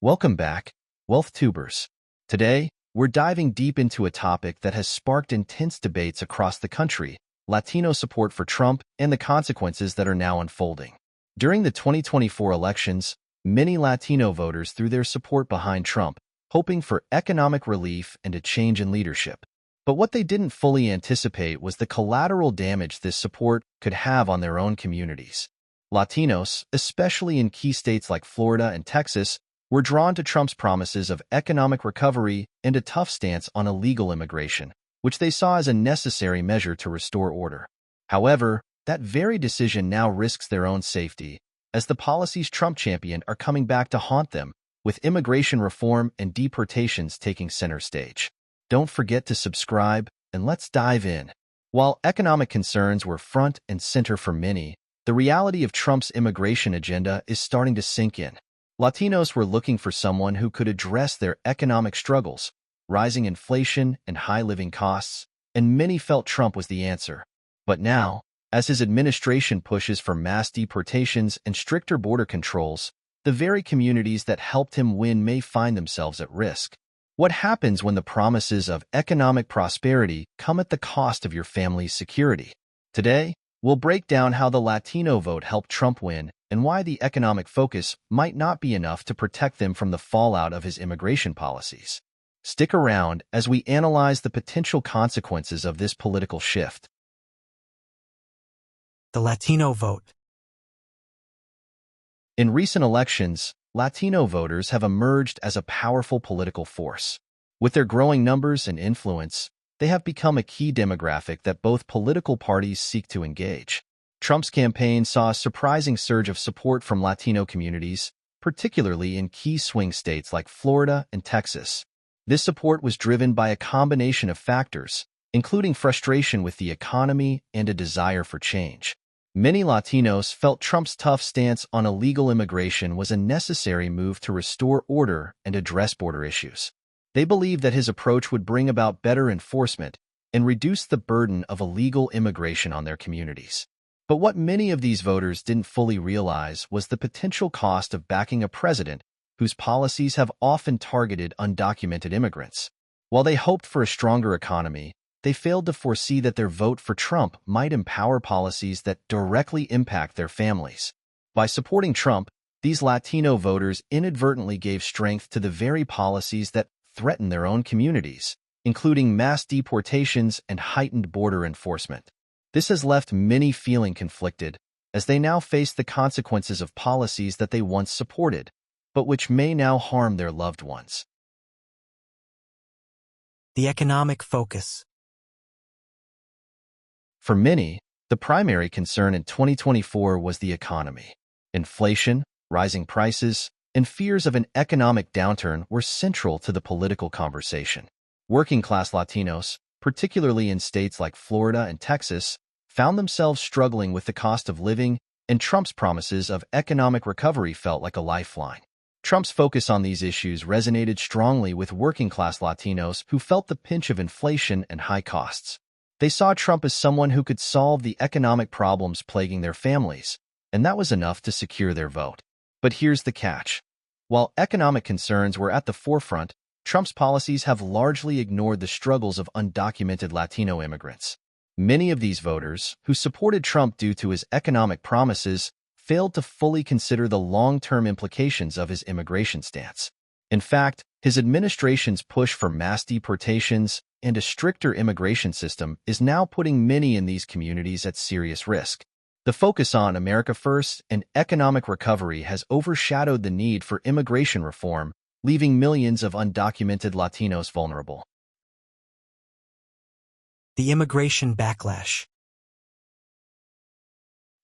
Welcome back, Wealth Tubers. Today, we're diving deep into a topic that has sparked intense debates across the country: Latino support for Trump and the consequences that are now unfolding. During the 2024 elections, many Latino voters threw their support behind Trump, hoping for economic relief and a change in leadership. But what they didn't fully anticipate was the collateral damage this support could have on their own communities. Latinos, especially in key states like Florida and Texas, were drawn to Trump's promises of economic recovery and a tough stance on illegal immigration, which they saw as a necessary measure to restore order. However, that very decision now risks their own safety, as the policies Trump championed are coming back to haunt them, with immigration reform and deportations taking center stage. Don't forget to subscribe, and let's dive in. While economic concerns were front and center for many, the reality of Trump's immigration agenda is starting to sink in. Latinos were looking for someone who could address their economic struggles, rising inflation and high living costs, and many felt Trump was the answer. But now, as his administration pushes for mass deportations and stricter border controls, the very communities that helped him win may find themselves at risk. What happens when the promises of economic prosperity come at the cost of your family's security? Today, we'll break down how the Latino vote helped Trump win and why the economic focus might not be enough to protect them from the fallout of his immigration policies. Stick around as we analyze the potential consequences of this political shift. The Latino vote. In recent elections, Latino voters have emerged as a powerful political force. With their growing numbers and influence, they have become a key demographic that both political parties seek to engage. Trump's campaign saw a surprising surge of support from Latino communities, particularly in key swing states like Florida and Texas. This support was driven by a combination of factors, including frustration with the economy and a desire for change. Many Latinos felt Trump's tough stance on illegal immigration was a necessary move to restore order and address border issues. They believed that his approach would bring about better enforcement and reduce the burden of illegal immigration on their communities. But what many of these voters didn't fully realize was the potential cost of backing a president whose policies have often targeted undocumented immigrants. While they hoped for a stronger economy, they failed to foresee that their vote for Trump might empower policies that directly impact their families. By supporting Trump, these Latino voters inadvertently gave strength to the very policies that threaten their own communities, including mass deportations and heightened border enforcement. This has left many feeling conflicted, as they now face the consequences of policies that they once supported, but which may now harm their loved ones. The economic focus. For many, the primary concern in 2024 was the economy. Inflation, rising prices, and fears of an economic downturn were central to the political conversation. Working-class Latinos, particularly in states like Florida and Texas, found themselves struggling with the cost of living, and Trump's promises of economic recovery felt like a lifeline. Trump's focus on these issues resonated strongly with working-class Latinos who felt the pinch of inflation and high costs. They saw Trump as someone who could solve the economic problems plaguing their families, and that was enough to secure their vote. But here's the catch. While economic concerns were at the forefront, Trump's policies have largely ignored the struggles of undocumented Latino immigrants. Many of these voters, who supported Trump due to his economic promises, failed to fully consider the long-term implications of his immigration stance. In fact, his administration's push for mass deportations and a stricter immigration system is now putting many in these communities at serious risk. The focus on America First and economic recovery has overshadowed the need for immigration reform, leaving millions of undocumented Latinos vulnerable. The immigration backlash.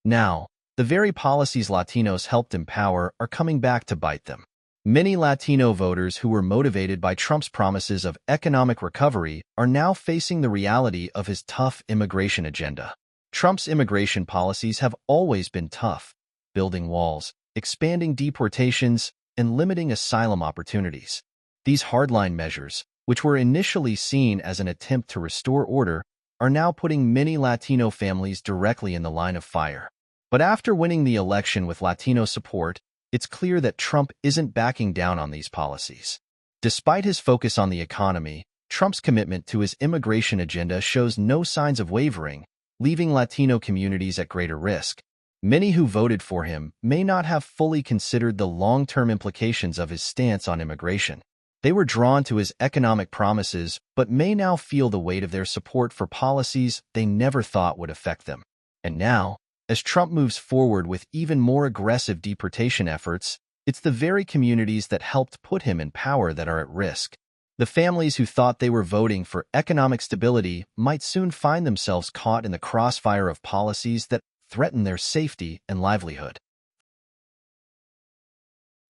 Now, the very policies Latinos helped empower are coming back to bite them. Many Latino voters who were motivated by Trump's promises of economic recovery are now facing the reality of his tough immigration agenda. Trump's immigration policies have always been tough, building walls, expanding deportations, and limiting asylum opportunities. These hardline measures, which were initially seen as an attempt to restore order, are now putting many Latino families directly in the line of fire. But after winning the election with Latino support, it's clear that Trump isn't backing down on these policies. Despite his focus on the economy, Trump's commitment to his immigration agenda shows no signs of wavering, leaving Latino communities at greater risk. Many who voted for him may not have fully considered the long-term implications of his stance on immigration. They were drawn to his economic promises, but may now feel the weight of their support for policies they never thought would affect them. And now, as Trump moves forward with even more aggressive deportation efforts, it's the very communities that helped put him in power that are at risk. The families who thought they were voting for economic stability might soon find themselves caught in the crossfire of policies that threaten their safety and livelihood.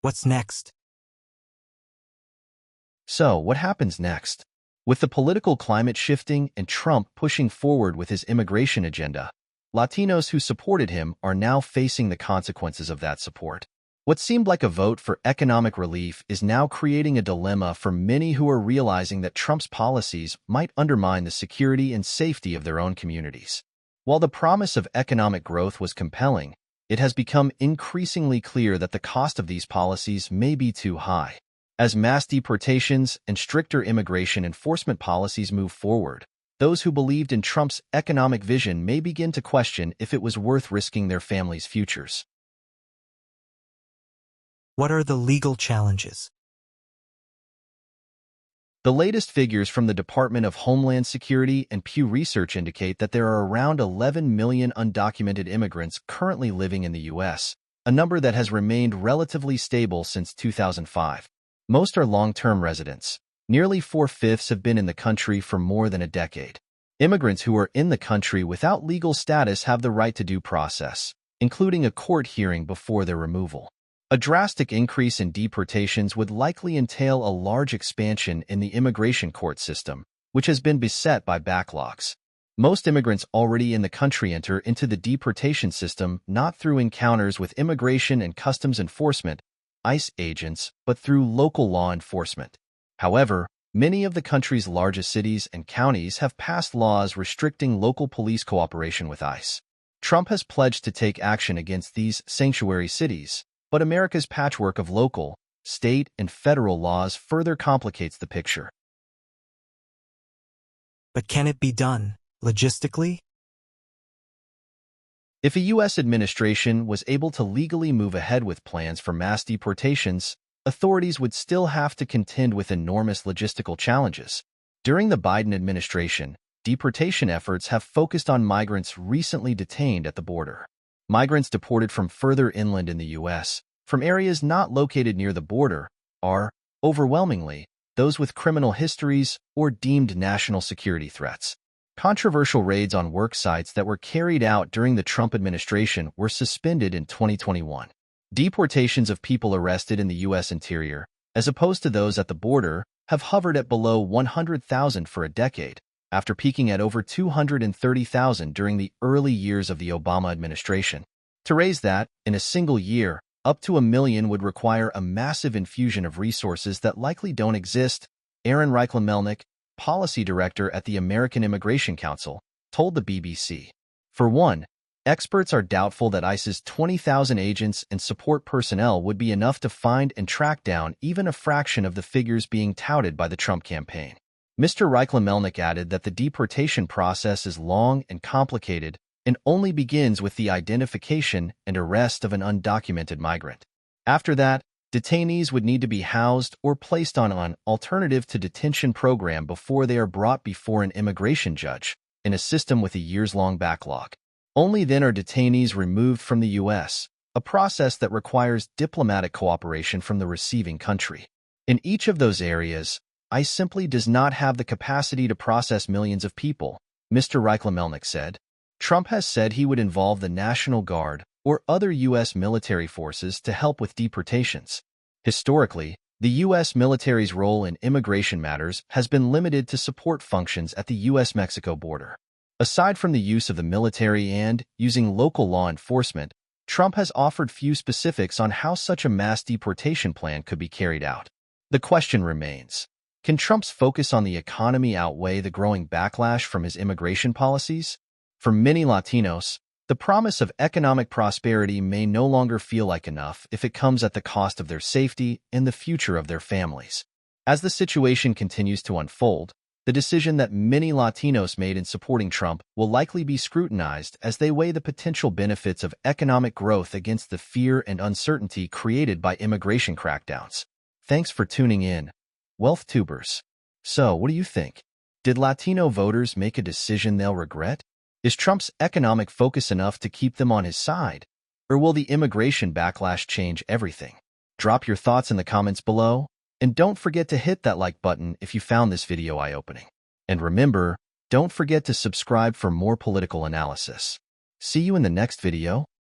What's next? So, what happens next? With the political climate shifting and Trump pushing forward with his immigration agenda, Latinos who supported him are now facing the consequences of that support. What seemed like a vote for economic relief is now creating a dilemma for many who are realizing that Trump's policies might undermine the security and safety of their own communities. While the promise of economic growth was compelling, it has become increasingly clear that the cost of these policies may be too high. As mass deportations and stricter immigration enforcement policies move forward, those who believed in Trump's economic vision may begin to question if it was worth risking their families' futures. What are the legal challenges? The latest figures from the Department of Homeland Security and Pew Research indicate that there are around 11 million undocumented immigrants currently living in the U.S., a number that has remained relatively stable since 2005. Most are long-term residents. Nearly 4/5 have been in the country for more than a decade. Immigrants who are in the country without legal status have the right to due process, including a court hearing before their removal. A drastic increase in deportations would likely entail a large expansion in the immigration court system, which has been beset by backlogs. Most immigrants already in the country enter into the deportation system not through encounters with Immigration and Customs Enforcement, ICE agents, but through local law enforcement. However, many of the country's largest cities and counties have passed laws restricting local police cooperation with ICE. Trump has pledged to take action against these sanctuary cities, but America's patchwork of local, state, and federal laws further complicates the picture. But can it be done, logistically? If a U.S. administration was able to legally move ahead with plans for mass deportations, authorities would still have to contend with enormous logistical challenges. During the Biden administration, deportation efforts have focused on migrants recently detained at the border. Migrants deported from further inland in the U.S., from areas not located near the border, are, overwhelmingly, those with criminal histories or deemed national security threats. Controversial raids on work sites that were carried out during the Trump administration were suspended in 2021. Deportations of people arrested in the U.S. interior, as opposed to those at the border, have hovered at below 100,000 for a decade, after peaking at over 230,000 during the early years of the Obama administration. To raise that, in a single year, up to 1 million would require a massive infusion of resources that likely don't exist, Aaron Reichlin-Melnick, policy director at the American Immigration Council, told the BBC. For one, experts are doubtful that ICE's 20,000 agents and support personnel would be enough to find and track down even a fraction of the figures being touted by the Trump campaign. Mr. Reichlin-Melnick added that the deportation process is long and complicated and only begins with the identification and arrest of an undocumented migrant. After that, detainees would need to be housed or placed on an alternative to detention program before they are brought before an immigration judge, in a system with a years-long backlog. Only then are detainees removed from the U.S., a process that requires diplomatic cooperation from the receiving country. In each of those areas, ICE simply does not have the capacity to process millions of people, Mr. Reichlin-Melnick said. Trump has said he would involve the National Guard or other U.S. military forces to help with deportations. Historically, the U.S. military's role in immigration matters has been limited to support functions at the U.S.-Mexico border. Aside from the use of the military and using local law enforcement, Trump has offered few specifics on how such a mass deportation plan could be carried out. The question remains, can Trump's focus on the economy outweigh the growing backlash from his immigration policies? For many Latinos, The promise of economic prosperity may no longer feel like enough if it comes at the cost of their safety and the future of their families. As the situation continues to unfold, the decision that many Latinos made in supporting Trump will likely be scrutinized as they weigh the potential benefits of economic growth against the fear and uncertainty created by immigration crackdowns. Thanks for tuning in, Wealth Tubers. So, what do you think? Did Latino voters make a decision they'll regret? Is Trump's economic focus enough to keep them on his side? Or will the immigration backlash change everything? Drop your thoughts in the comments below. And don't forget to hit that like button if you found this video eye-opening. And remember, don't forget to subscribe for more political analysis. See you in the next video.